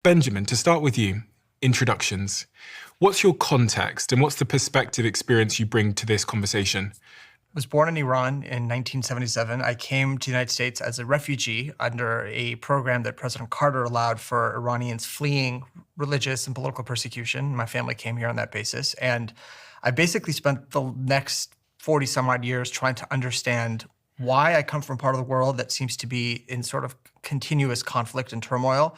Benjamin, to start with you, introductions. What's your context and what's the perspective experience you bring to this conversation? I was born in Iran in 1977. I came to the United States as a refugee under a program that President Carter allowed for Iranians fleeing religious and political persecution. My family came here on that basis. And I basically spent the next 40 some odd years trying to understand why I come from a part of the world that seems to be in sort of continuous conflict and turmoil,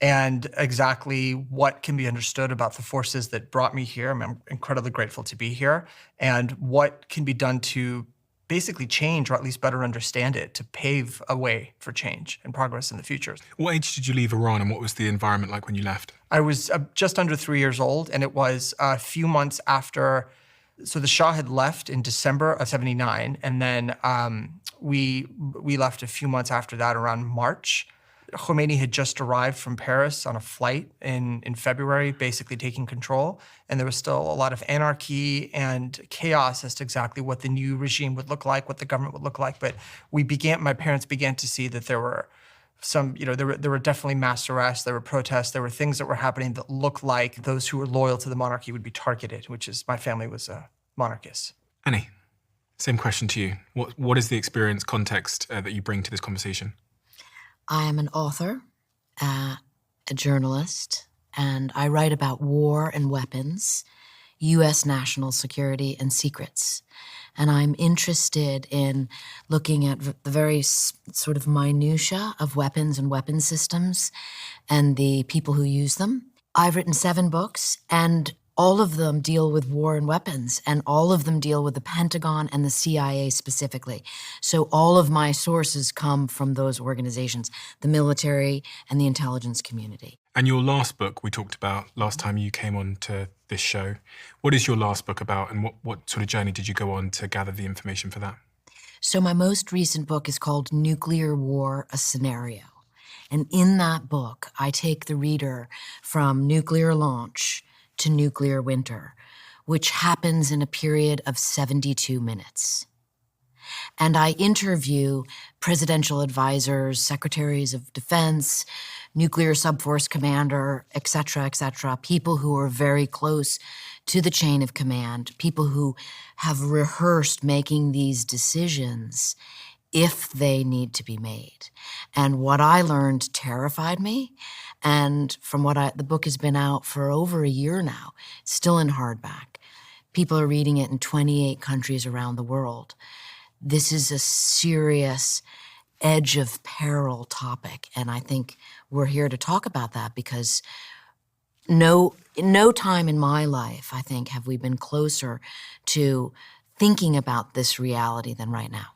and exactly what can be understood about the forces that brought me here. I'm incredibly grateful to be here, and what can be done to basically change, or at least better understand it, to pave a way for change and progress in the future. What age did you leave Iran and what was the environment like when you left? I was just under 3 years old, and it was a few months after. So the Shah had left in December of '79, and then we left a few months after that, around March. Khomeini had just arrived from Paris on a flight in February, basically taking control. And there was still a lot of anarchy and chaos as to exactly what the new regime would look like, what the government would look like. But my parents began to see that there were some, there were definitely mass arrests, there were protests, there were things that were happening that looked like those who were loyal to the monarchy would be targeted, which is, my family was monarchists. Annie, same question to you. What is the experience context that you bring to this conversation? I am an author, a journalist, and I write about war and weapons, U.S. national security and secrets. And I'm interested in looking at the very sort of minutia of weapons and weapon systems and the people who use them. I've written 7 books, and all of them deal with war and weapons, and all of them deal with the Pentagon and the CIA specifically. So all of my sources come from those organizations, the military and the intelligence community. And your last book we talked about last time you came on to this show. What is your last book about, and what sort of journey did you go on to gather the information for that? So my most recent book is called Nuclear War, A Scenario. And in that book, I take the reader from nuclear launch to nuclear winter, which happens in a period of 72 minutes. And I interview presidential advisors, secretaries of defense, nuclear subforce commander, et cetera, people who are very close to the chain of command, people who have rehearsed making these decisions if they need to be made. And what I learned terrified me. And from the book has been out for over a year now, still in hardback. People are reading it in 28 countries around the world. This is a serious edge of peril topic. And I think we're here to talk about that because no time in my life, I think, have we been closer to thinking about this reality than right now.